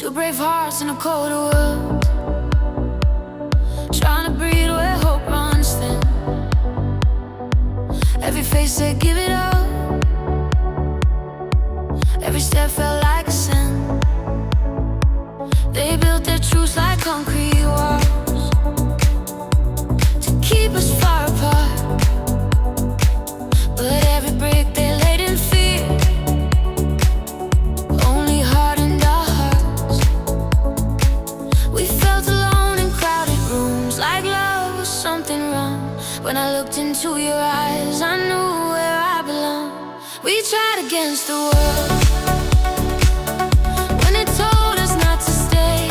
Two brave hearts in a colder world, trying to breathe where hope runs thin. Every face said give it up, every step felt like a sin. They built their truths like concrete walls to keep us far apart. But every brick they laid in fear only hardened our hearts. We felt alone in crowded rooms, like love was something wrong. When I looked into your eyes, I knew where I belonged. We tried against the world when it told us not to stay.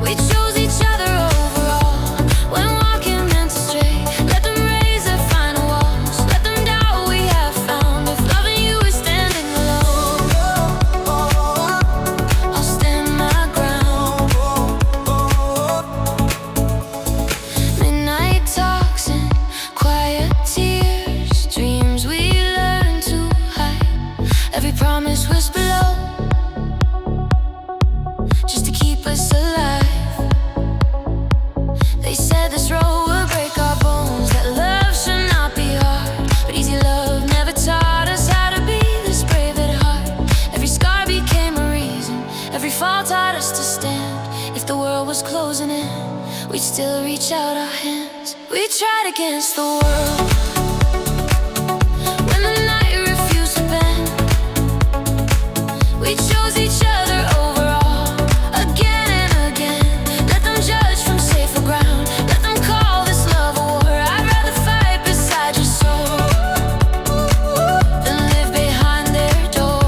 We chose each other over all when walking meant to stray. Let them raise their final walls, let them doubt we have found. If loving you is standing alone, I'll stand my ground. Midnight talks and quiet tears, dreams we learned to hide. Every promise whispered low just to keep us alive. They said this road would break our bones, that love should not be hard. But easy love never taught us how to be this brave at heart. Every scar became a reason, every fall taught us to stand. If the world was closing in, we'd still reach out our hands. We tried against the world when the night refused to bend. We chose each other over all, again and again. Let them judge from safer ground, let them call this love a war. I'd rather fight beside your soul than live behind their door.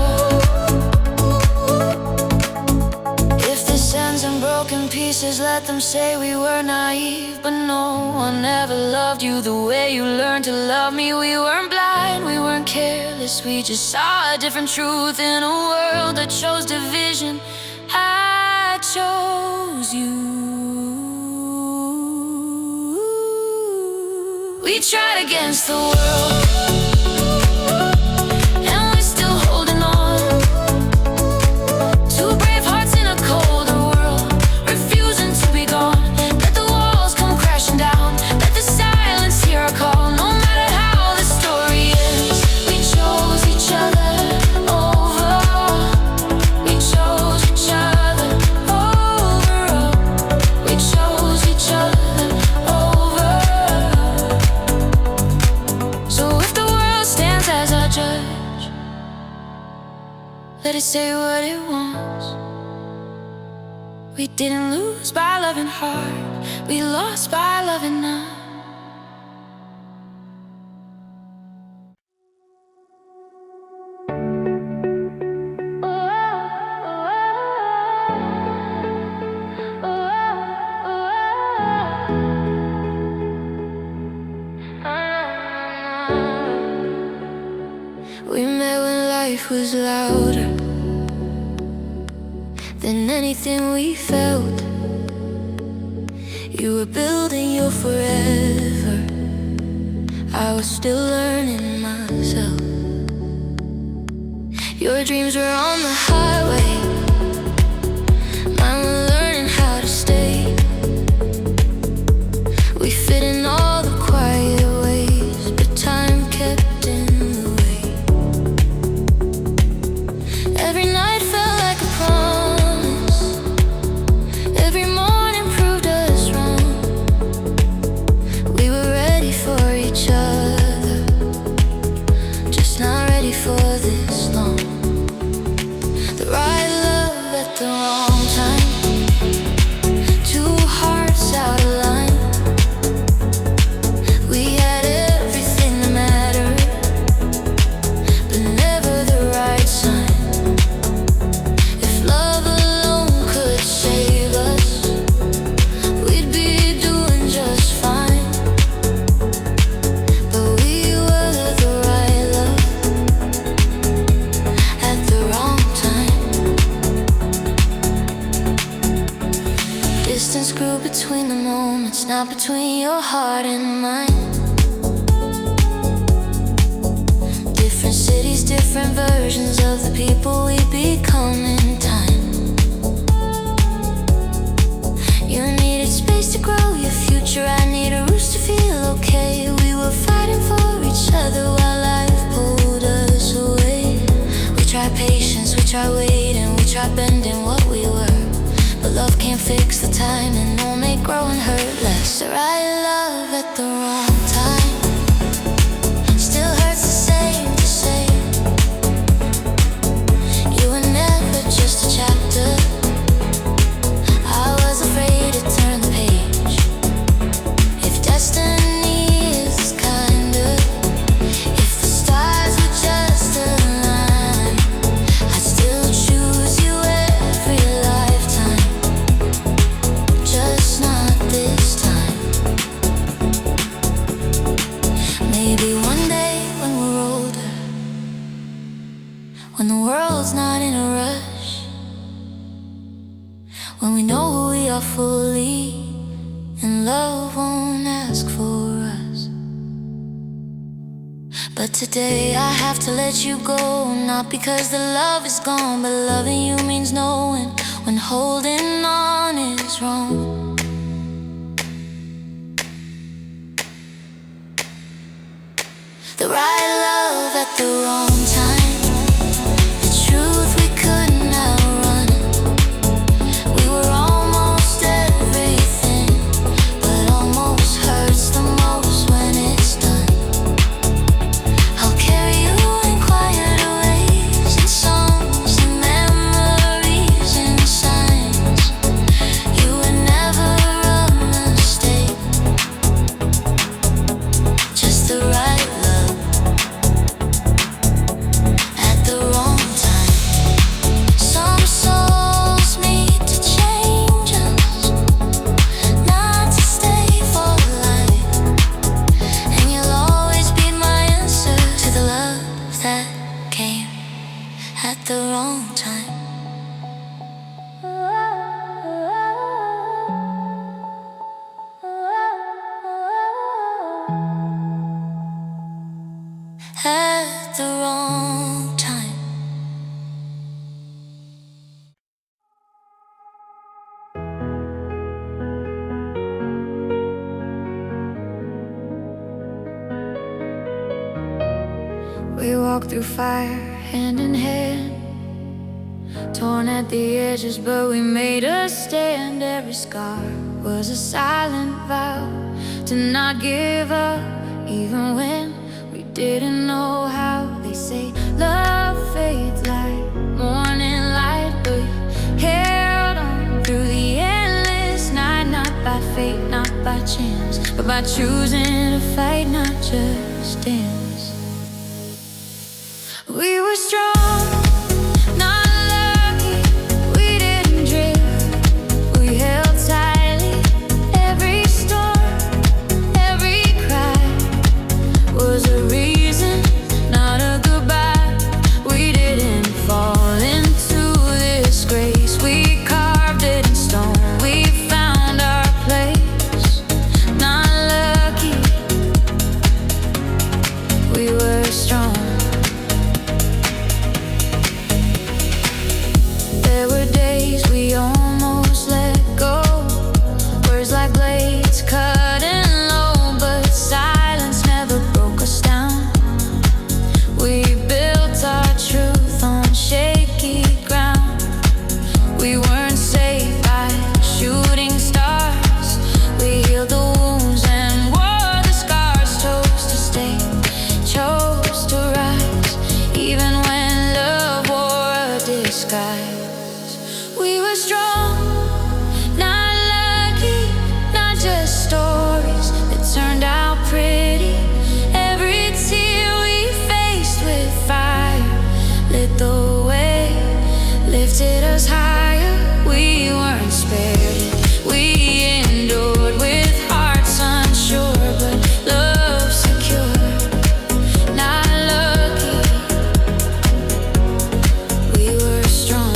If this ends in broken pieces, let them say we were naive. But no one ever loved you the way you learned to love me. We weren't blind, we weren't careless, we just saw a different truth in a world that chose division. I chose you. We tried against the world, and we're still holding on. Two brave hearts in a colder world, refusing to be gone. Let the walls come crashing down, let the silence hear our call. No matter how the story ends, we chose each other over all. We chose each other over all. We chose each other over. So if the world stands as our judge, let it say what it wants. We didn't lose by loving hard, we lost by loving none. We met when life was louder than anything we felt. You were building your forever, I was still learning myself. Your dreams were on the highway, mine were learning how to stay. We fit in all the quiet ways, but time kept in the way. Every night felt like a promise, every morning proved us wrong. We were ready for each other, just not ready for this long. The right love at the wrong time, two hearts out of line. We had everything that mattered, but never the right sign. If love alone could save us, we'd be doing just fine. But we were the right love at the wrong time. Distance grew between the moments, not between your heart and mine. Different cities, different versions of the people we become in time. when we know who we are fully, and love won't ask for us. But today I have to let you go, not because the love is gone, but loving you means knowing when holding on is wrong. The right love at the wrong time, the truth we couldn't outrun. We were almost everything, but almost hurts the most when it's done. I'll carry you in quieter ways, in songs and memories and signs. You were never a mistake, just the right love at the wrong time. Some souls need to change us, not to stay for life. And you'll always be my answer to the love that came at the wrong time. At the wrong time. We walked through fire hand in hand, torn at the edges, but we made a stand. Every scar was a silent vow to not give up, even when we didn't know how. They say love fades like morning light, but we held on through the endless night. Not by fate, not by chance, but by choosing to fight, not just dance. We were strong, not lucky. We didn't drift, we held tightly. Every storm, every cry was a reason, not a goodbye. We didn't fall into this grace, we carved it in stone. We found our place, not lucky. We were strong. There were days we almost let go, words like blades cutting low, but silence never broke us down. We built our truth on shaky ground. We weren't saved by shooting stars, we healed the wounds and wore the scars. Chose to stay, chose to rise, even when love wore a disguise. We were strong, not lucky, not just stories that turned out pretty. Every tear we faced with fire lit the way, lifted us higher. We weren't spared, we endured with hearts unsure, but love secure. Not lucky, we were strong.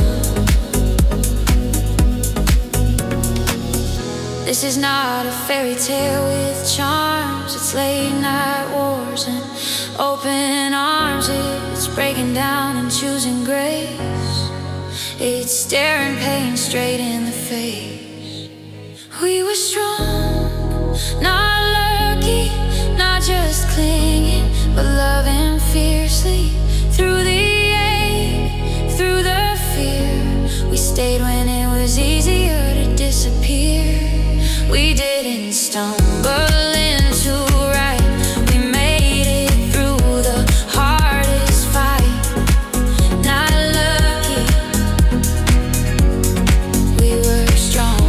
This is not a fairy tale with charms. It's late night wars and open arms. It's breaking down and choosing grace. It's staring pain straight in the face. We were strong, not lucky, not just clinging, but loving fiercely. Through the ache, through the fear, we stayed when it was easier to disappear. We didn't stumble into right, we made it through the hardest fight. Not lucky, we were strong.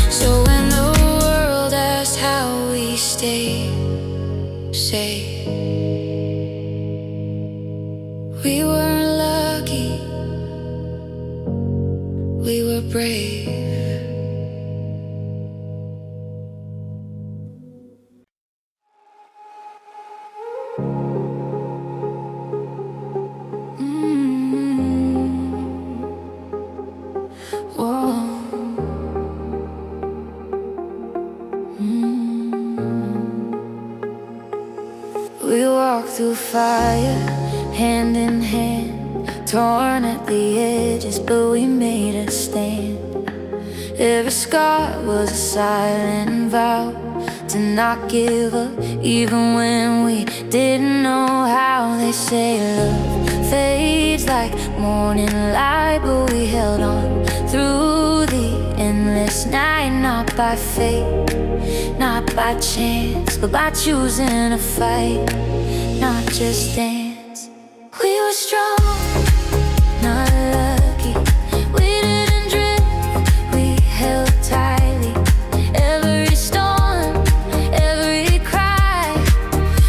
So when the world asked how we stayed, say we weren't lucky, we were brave. torn at the edges, but we made a stand. Every scar was a silent vow to not give up, even when we didn't know how. They say love fades like morning light, but we held on through the endless night. Not by fate, not by chance, but by choosing to fight, not just dance. We were strong, not lucky. We didn't drift, we held tightly. Every storm, every cry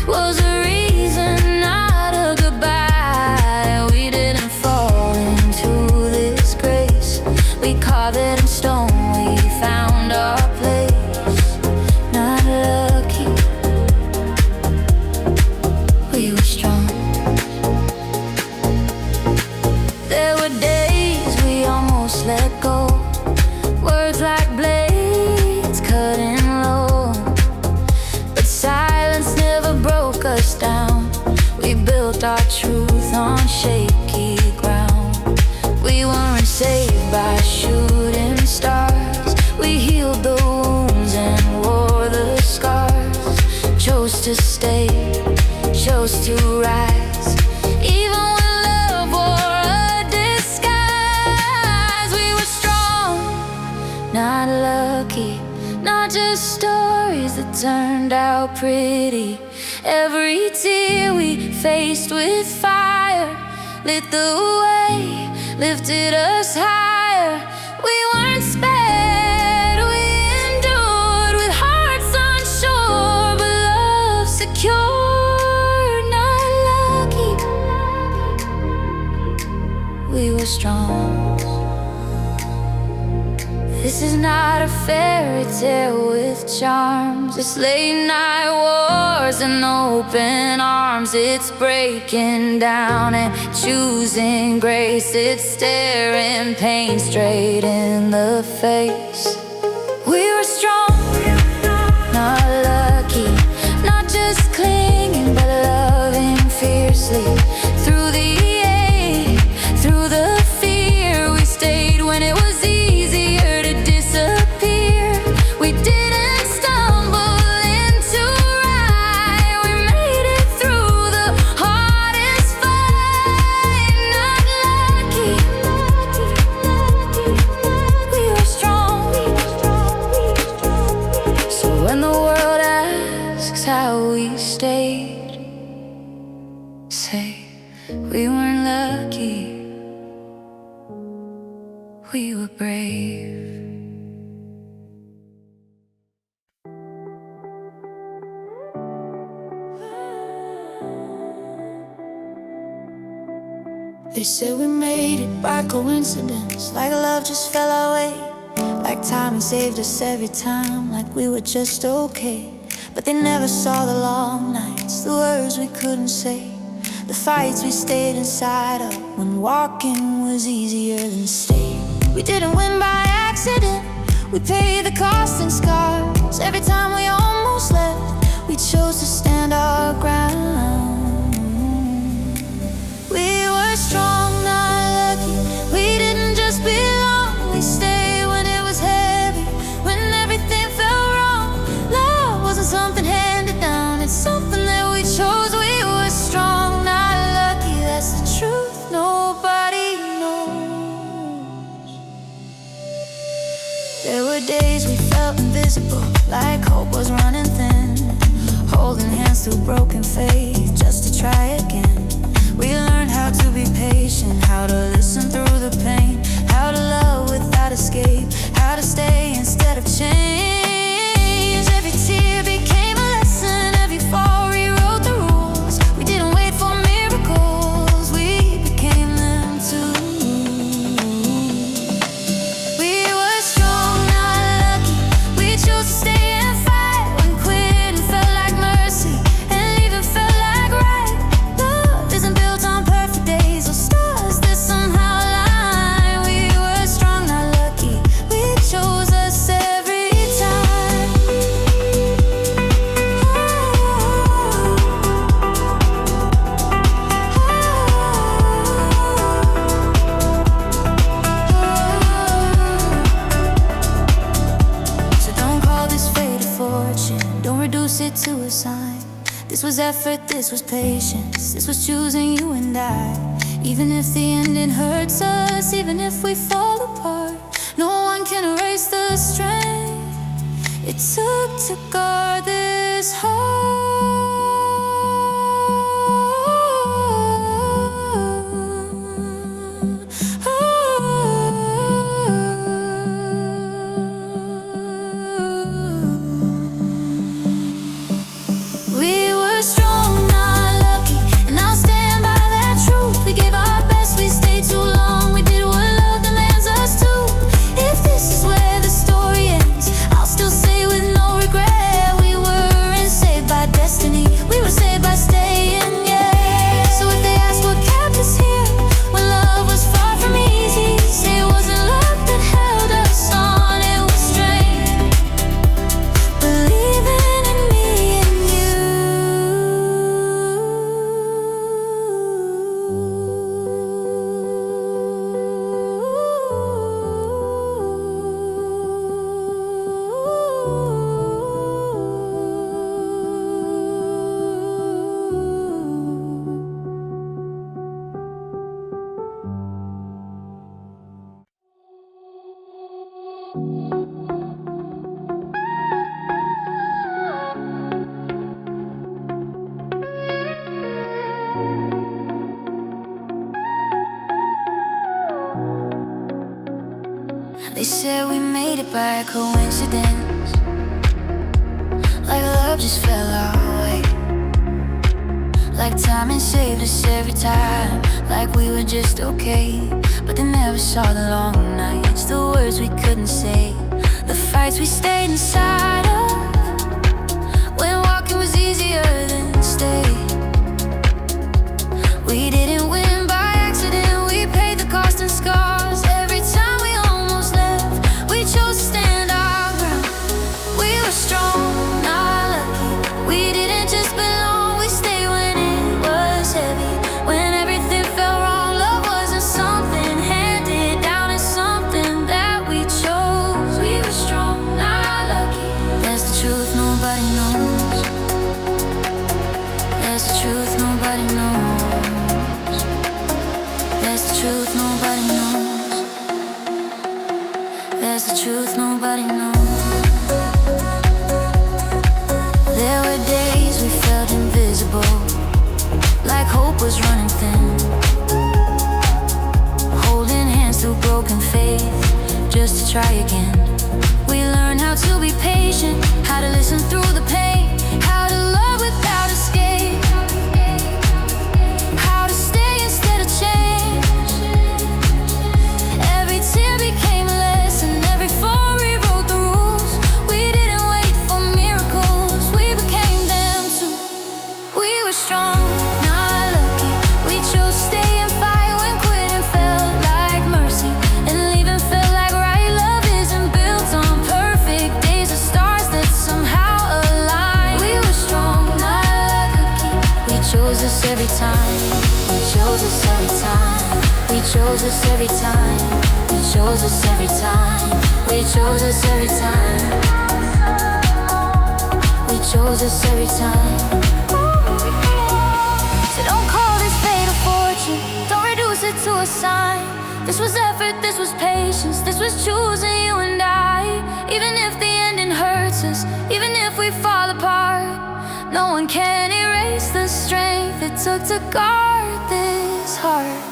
was a reason, not a goodbye. We didn't fall into this grace, we carved it in stone. We found our place, not lucky. We were strong. There were days we almost let go, words like blades cutting low, but silence never broke us down. We built our truth on shaky ground. We weren't saved by shooting stars, we healed the wounds and wore the scars. Chose to stay, chose to rise, even when love wore a disguise. We were strong, not lucky, not just stories that turned out pretty. Every tear we faced with fire lit the way, lifted us higher. We weren't spared, we endured with hearts unsure, but love secure, not lucky. We were strong. This is not a fairy tale with charms. It's late night wars and open arms. It's breaking down and choosing grace. It's staring pain straight in the face. We were strong, not lucky, not just clinging, but loving fiercely. Through the ache, through the fear, we stayed when it was easier to disappear. We didn't stumble into right, we made it through the hardest fight. Not lucky, we were strong. So when the world asks how we stayed, say we weren't lucky, we were brave. They said we made it by coincidence, like love just fell our way, like timing saved us every time, like we were just okay. But they never saw the long nights, the words we couldn't say, the fights we stayed inside of when walking was easier than staying. We didn't win by accident, we paid the cost in scars. Every time we almost left, we chose to stand our ground. We were strong, not lucky, we didn't just belong. We stayed when it was heavy, when everything felt wrong. Love wasn't something handed down, it's something that we chose. We were strong, not lucky, that's the truth, nobody knows. There were days we felt invisible, like hope was running thin, holding hands through broken faith just to try again. We learned how to be patient, how to listen through the pain, how to love without escape, how to stay instead of change. Every tear became a lesson, every fall rewrote the rules. We didn't wait for miracles, we became them too. We were strong, not lucky, we chose to stay and fight when quitting felt like mercy and leaving felt like right. Love isn't built on perfect days or stars that somehow align. effort, this was patience, this was choosing you and I. Even if the ending hurts us, even if we fall apart, no one can erase the strength it took to guard this heart. We were strong, not lucky, and I'll stand by that truth. We gave our best, we stayed too long, we did what love demands us to. If this is where the story ends, I'll still say with no regret, we weren't saved by destiny, we were saved by staying, yeah. So if they ask what kept us here when love was far from easy, say it wasn't luck that held us on, it was strength, believing in me and you. They said we made it by coincidence, like love just fell our way, like timing saved us every time, like we were just okay. But they never saw the long nights, the words we couldn't say, the fights we stayed inside of, when walking was easier than stay. We didn't win by accident, we paid the cost in scars. Every time we almost left, we chose to stand our ground. We were strong, not lucky, we didn't just belong, we stayed when it was heavy, when everything felt wrong. Love wasn't something handed down, it's something that we chose. We were strong, not lucky. There's the truth nobody knows, there's the truth nobody knows, there's the truth nobody knows, there's the truth nobody knows. There were days we felt invisible, like hope was running thin, holding hands through broken faith, just to try again. We learned how to be patient, how to listen through the pain, how to love without escape, how to stay instead of change. Every tear became a lesson, every fall rewrote the rules. We didn't wait for miracles, we became them too. We were strong, not lucky, we chose to stay and fight when quitting felt like mercy, and leaving felt like right. Love isn't built on perfect days or stars that somehow align. We were strong, not lucky, we chose us every time, we chose us every time, we chose us every time, we chose us every time, we chose us every time, we chose us every time. So don't call this fate or fortune, don't reduce it to a sign. This was effort, this was patience, this was choosing you and I. Even if the ending hurts us, even if we fall apart, no one can erase the strength it took to guard this heart.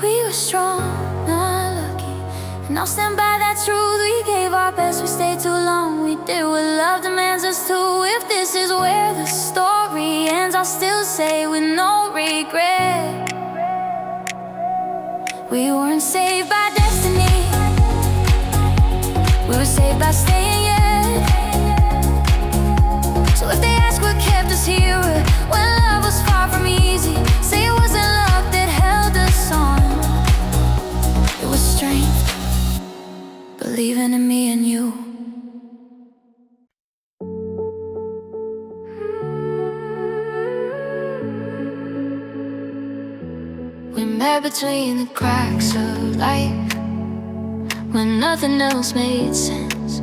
We were strong, not lucky, and I'll stand by that truth. We gave our best, we stayed too long, we did what love demands us to. If this is where the story ends, I'll still say with no regret, we weren't saved by destiny, we were saved by staying, yeah. So if they ask what kept us here when love was far from easy, say it wasn't luck that held us on, it was strength, believing in me and you. We met between the cracks of life, when nothing else made sense.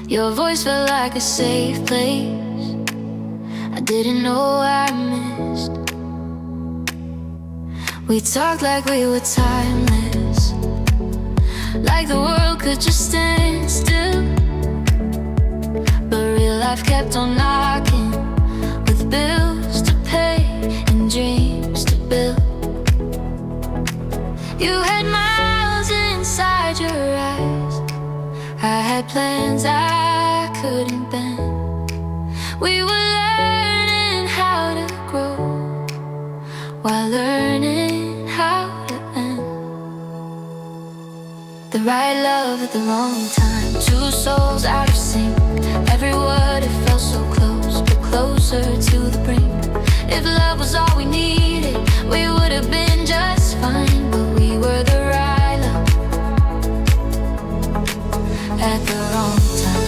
Your voice felt like a safe place, I didn't know I missed. We talked like we were timeless, like the world could just stand still. But real life kept on knocking, with bills to pay and dreams to build. You had miles inside your eyes, I had plans I couldn't bend. We were learning how to grow while learning how to end. The right love at the wrong time, two souls out of sync. Every word, it felt so close, but closer to the brink. If love was all we needed, we would have been just fine. But we were the right love at the wrong time.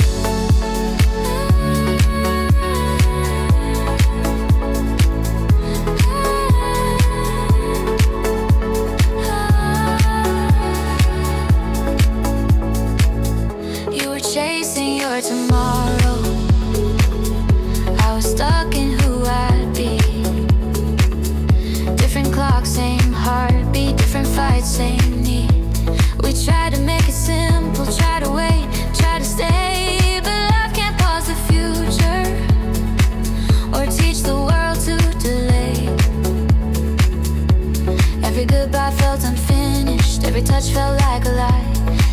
Chasing your tomorrow, I was stuck in who I'd be. Different clock, same heartbeat, different fight, same need. We tried to make it simple, try to wait, try to stay. But love can't pause the future or teach the world to delay. Every goodbye felt unfinished, every touch felt like a lie.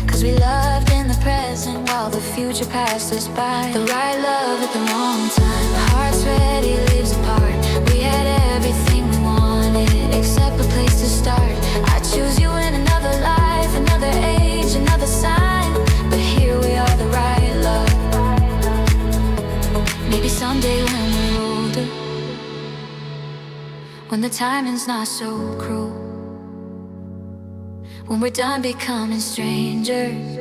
'Cause we loved in the present while the future passed us by. The right love at the wrong time, hearts ready, lives apart. We had everything we wanted except a place to start. I choose you in another life, another age, another sign. But here we are, the right love. Maybe someday when we're older, when the timing's not so cruel, when we're done becoming strangers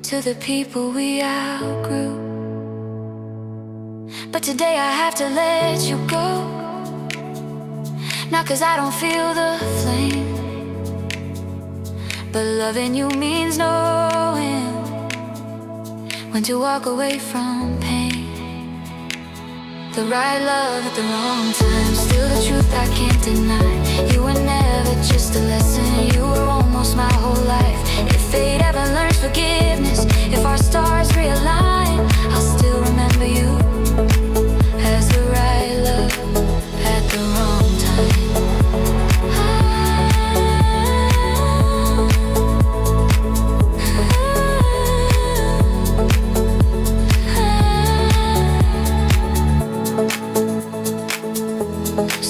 to the people we outgrew. But today I have to let you go, not 'cause I don't feel the flame, but loving you means knowing when to walk away from pain. The right love at the wrong time, still the truth I can't deny. You were never just a lesson, you were almost my whole life. If fate ever learns forgiveness, if our stars realign, I'll still remember you as the right love at the wrong time.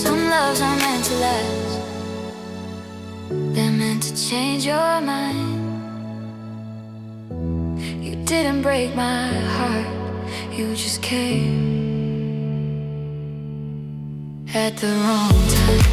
Some loves are meant to last, they're meant to change your mind. You didn't break my heart, you just came at the wrong time.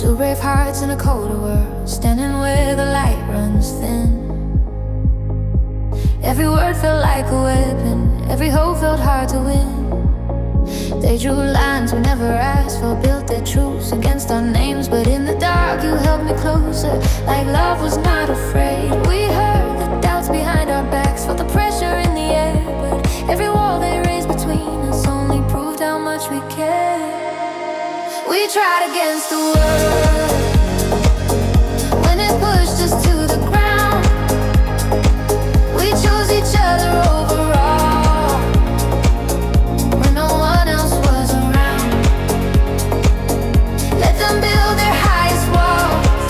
Two brave hearts in a colder world, standing where the light runs thin. Every word felt like a weapon, every hope felt hard to win. They drew lines we never asked for, built their truths against our names. But in the dark you held me closer, like love was not afraid. We heard the doubts behind our backs, felt the pressure in the air. But every wall they raised between us only proved how much we cared. We tried against the world when it pushed us to the ground. We chose each other overall when no one else was around. Let them build their highest walls,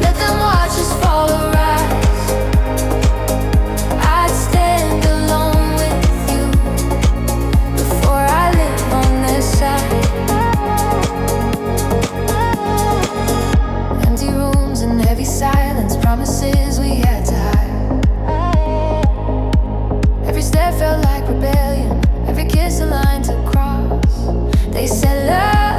let them watch us fall or rise. I'd stand alone with you before I live on this side. Silence, promises we had to hide. Every step felt like rebellion, every kiss a line to cross. They said love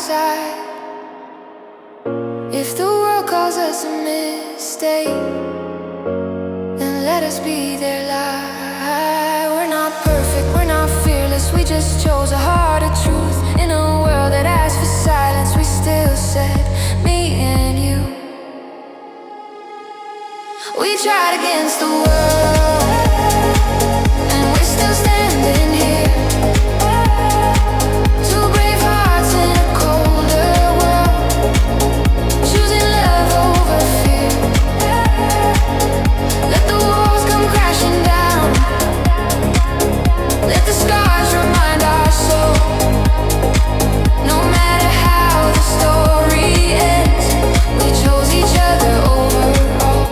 side. If the world calls us a mistake, then let us be their light. We're not perfect, we're not fearless, we just chose a harder truth. In a world that asks for silence, we still said, me and you. We tried against the world, and we're still standing here. Two brave hearts in a colder world, choosing love over fear. Let the walls come crashing down, let the scars remind our soul. No matter how the story ends, we chose each other over all.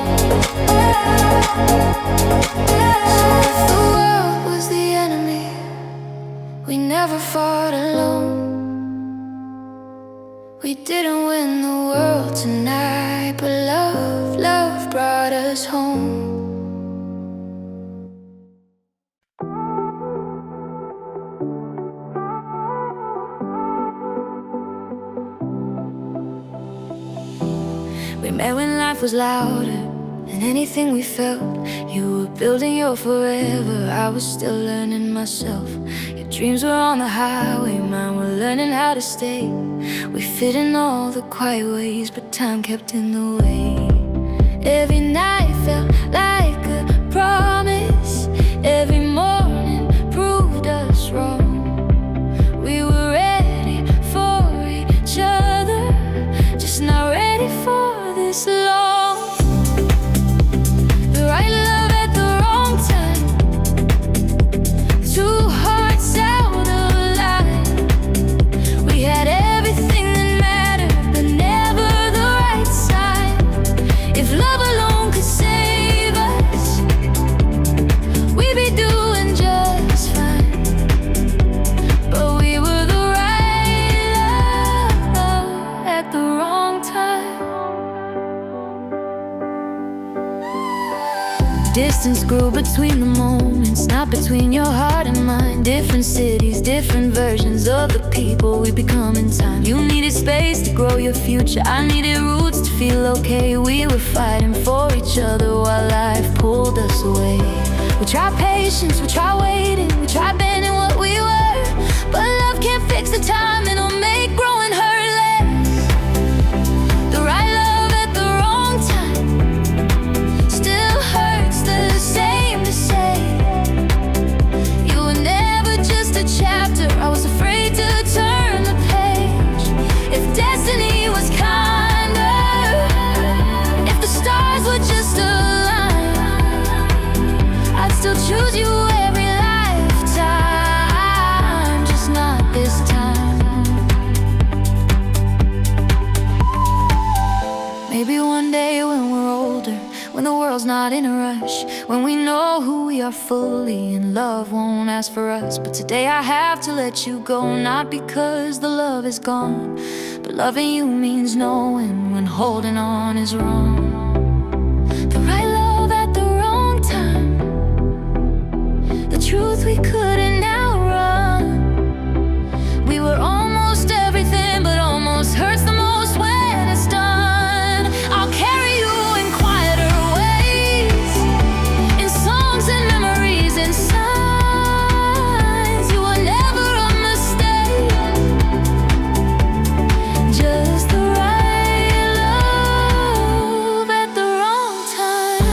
So if the world was the enemy, we never fought alone. We didn't win the world tonight, but love brought us home. We met when life was louder than anything we felt. You were building your forever, I was still learning myself. Your dreams were on the highway, mine were learning how to stay. We fit in all the quiet ways, but time kept in the way. Every night felt like a promise, every morning proved us wrong. We were ready for each other, just not ready for this long. The right love at the wrong time, two hearts out of line. We had everything that mattered, but never the right sign. If love alone could save us, we'd be doing just fine. But we were the right love at the wrong time. Distance grew between the moments, not between your heart and mine. Different cities, different versions of the people we become in time. You needed space to grow your future, I needed roots to feel okay. We were fighting for each other while life pulled us away. We tried patience, we tried waiting, we tried bending what we were. But love can't fix the time, it'll make growing hurt less. The right love at the wrong time still hurts the same to say. You were never just a chapter, I was afraid to turn the page. If destiny was kinder, if the stars would just align, I'd still choose you every lifetime, just not this time. Maybe one day when we're older, when the world's not in a rush, when we know who we are fully and love won't ask for us. But today I have to let you go, not because the love is gone, but loving you means knowing when holding on is wrong. The right love at the wrong time, the truth we couldn't outrun. We were almost everything, but almost hurts the most when it's done. I'll carry you in quieter ways, in songs and memories and signs. You were never a mistake, just the right love at the wrong time.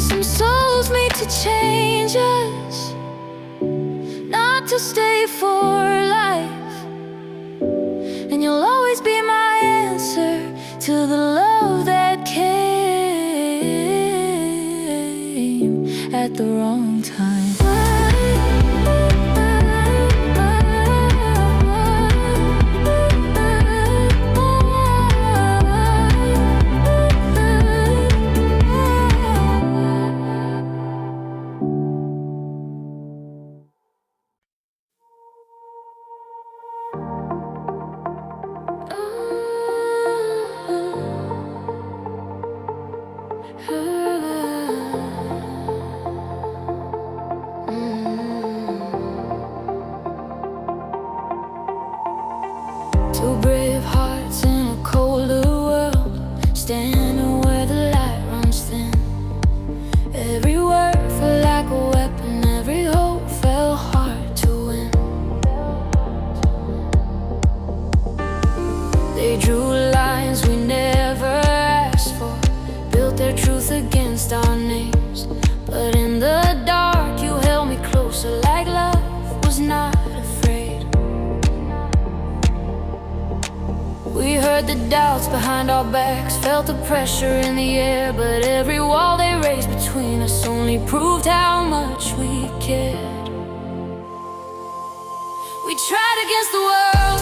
Some souls made to change us, not to stay for life. And you'll always be my answer to the love that came at the wrong time. heard the doubts behind our backs, felt the pressure in the air, but every wall they raised between us only proved how much we cared. We tried against the world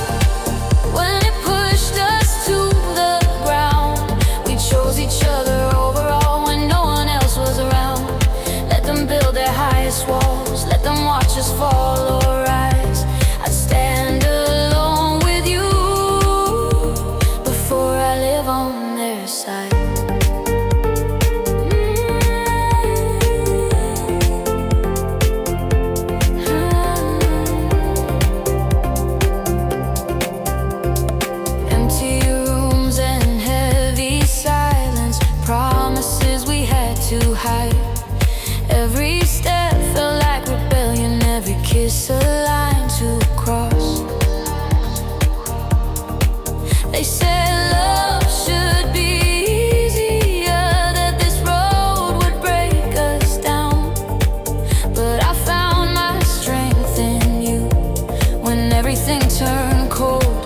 when it pushed us to the ground. We chose each other overall when no one else was around. Let them build their highest walls, let them watch us fall or rise. I'd stand alone with you before I live on their side. Empty rooms and heavy silence, promises we had to hide. Every step felt like rebellion, every kiss a line to cross. They said love should be easier, that this road would break us down. But I found my strength in you when everything turned cold.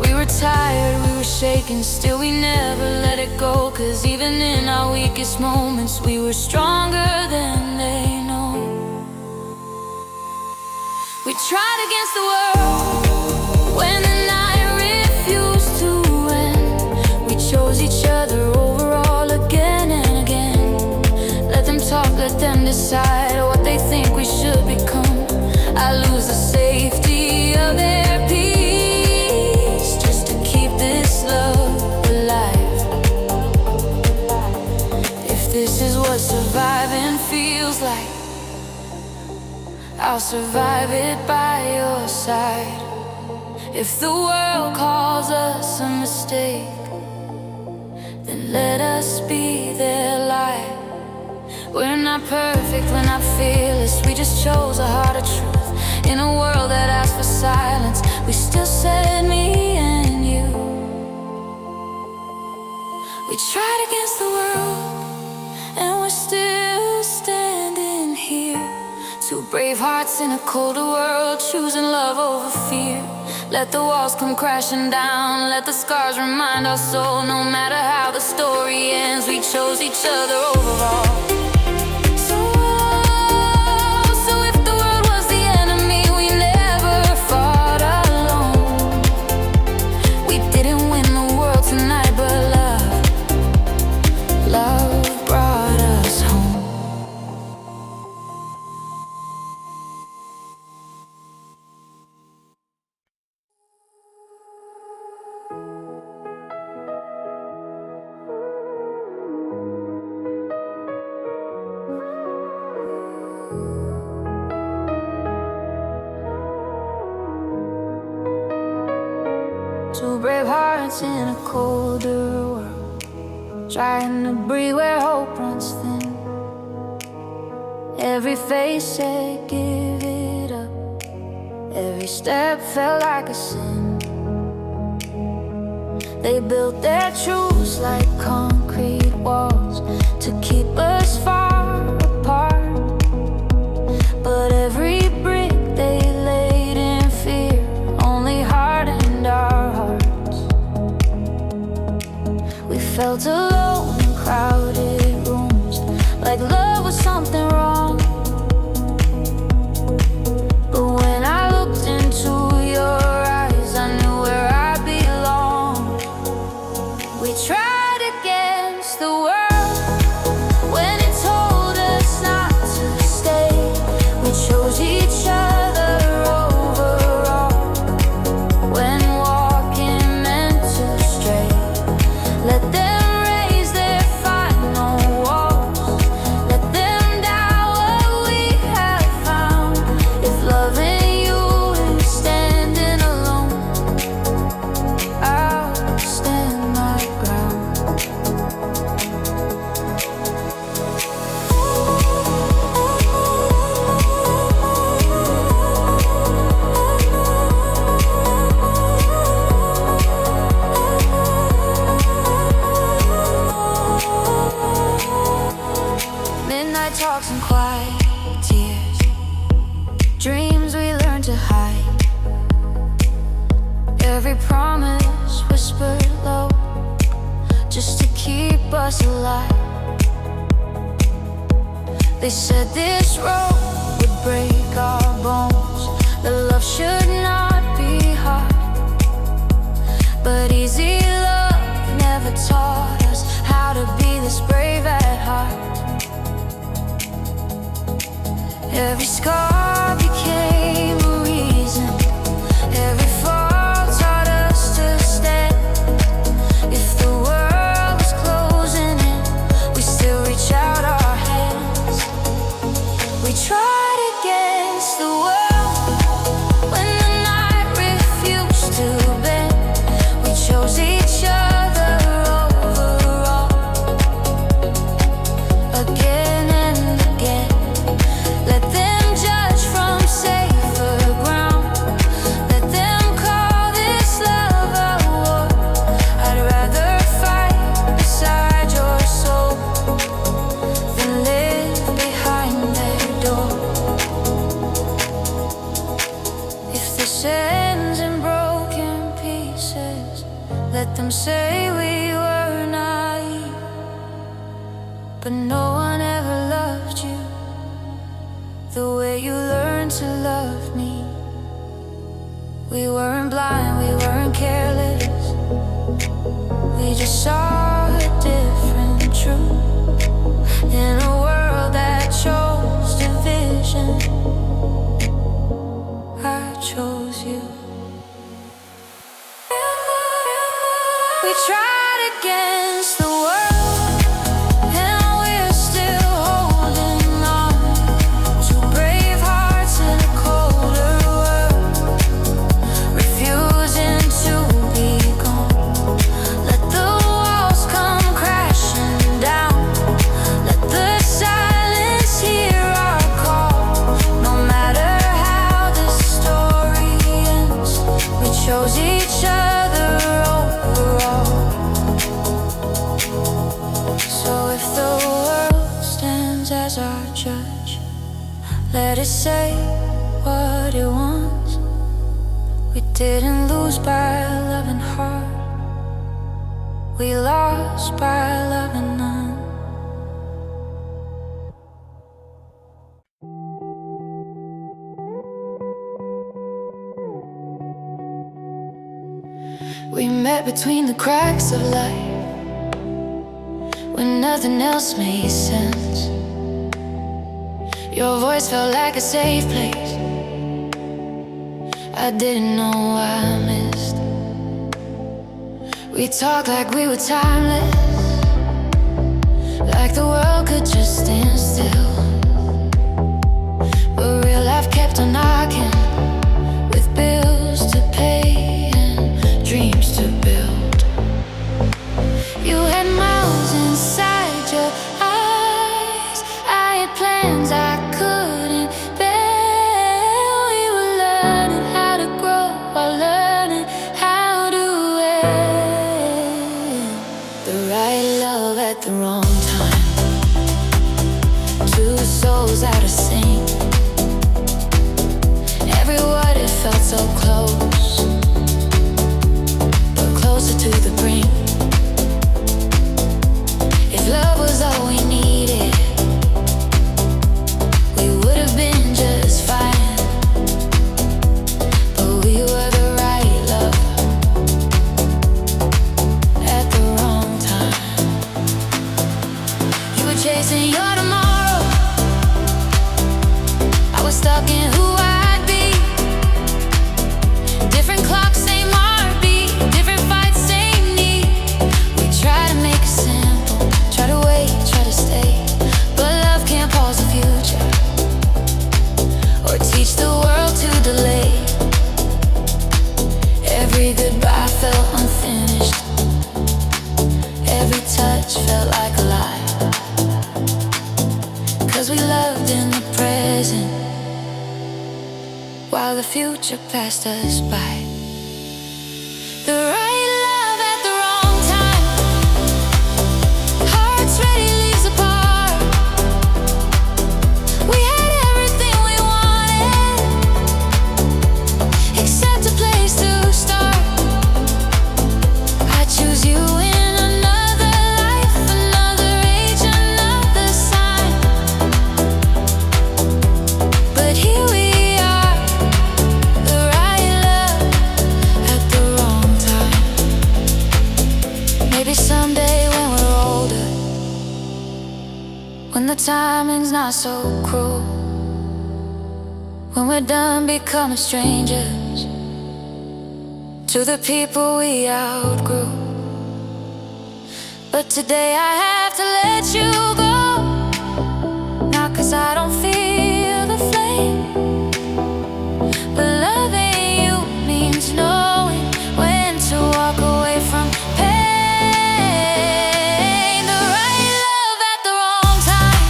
We were tired, we were shaken, still we never let it go. 'Cause even in our weakest moments, we were stronger than they know. We tried against the world when the night refused to end. We chose each other overall again and again. Let them talk, let them decide what they think we should become. I lose the safety of their peace just to keep this love alive. If this is what surviving feels like, I'll survive it by your side. If the world calls us a mistake, then let us be their light. We're not perfect, we're not fearless, we just chose a harder truth. In a world that asked for silence, we still said me and you. We tried against the world, and we're still standing here. Two brave hearts in a colder world, choosing love over fear. Let the walls come crashing down, let the scars remind our soul. No matter how the story ends, we chose each other overall. So if the world was the enemy, we never fought alone. We didn't win the world tonight, but love brought us home. Two brave hearts in a colder world, trying to breathe where hope runs thin. Every face said give it up, every step felt like a sin. They built their truths like concrete walls to keep us far apart. But every brick they laid in fear only hardened our hearts. We felt alone in crowded rooms, like love was something wrong. But when I looked into your eyes, I knew where I belonged. We tried against the world when it told us not to stay. We chose each other overall when walking meant to stray. Let them raise their final walls, let them doubt what we have found. If loving you is standing alone, I'll stand my ground. Midnight talks and quiet tears, dreams we learned to hide. Every promise whispered low, just to keep us alive. They said this road would break our bones, that love should not be hard. But easy love never taught us how to be this brave at heart. Every scar became a reason, every fall taught us to stand. If the world was closing in, we still reach out our hands. We tried against the world when the night refused to bend. We chose each other over all, again and again. Let them judge from safer ground, let them call this love a war. I'd rather fight beside your soul than live behind their door. If this ends in broken pieces, let them say we were naive, but no one ever loved you the way you learned to love me. We weren't blind, we weren't careless, we just saw a different truth in a world that chose division. I chose you. We tried against the world, and we're still holding on. Two brave hearts in a colder world, refusing to be gone. Let the walls come crashing down, let the silence hear our call. No matter how the story ends, we chose each other overall. So if the world stands as our judge, let it say what it wants. We didn't lose by loving hard, we lost by loving none. We met between the cracks of life, when nothing else made sense. Your voice felt like a safe place I didn't know I missed. We talked like we were timeless, like the world could just stand still. But real life kept on knocking, with bills to pay and dreams to build. You had miles inside your eyes, I had plans I couldn't bear. We were learning how to grow while learning how to end. The right love at the wrong time, two souls out of sync. Every word, it felt so close, but closer to the brink. If love was all we needed, we would have been just fine. But we were the right love at the wrong time. You were chasing your tomorrow, I was stuck in who I'd be. Different clocks, same heartbeat, different fights, same need. We try to make it simple, try to wait, try to stay, but love can't pause the future or teach the world to delay. Every goodbye felt unfinished, every touch felt like a lie. 'Cause we loved in the present while the future passed us by. The right love at the wrong time, hearts ready, leaves apart. We had everything we wanted, except a place to start. timing's not so cruel. When we're done becoming strangers to the people we outgrew. But today I have to let you go, not 'cause I don't feel the flame, but loving you means knowing when to walk away from pain. The right love at the wrong time,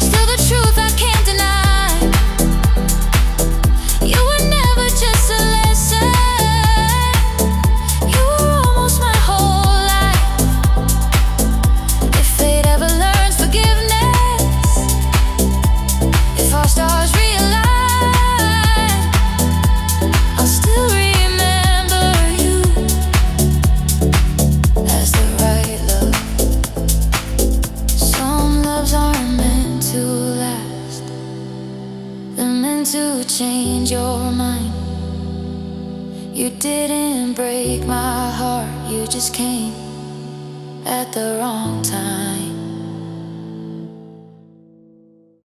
still the truth I can't deny. You were never just a lesson, you were almost my whole life. If fate ever learns forgiveness, if our stars realign, I'll still remember you as the right love. Some loves aren't meant to last, they're meant to change your mind. You didn't break my heart, you just came at the wrong time.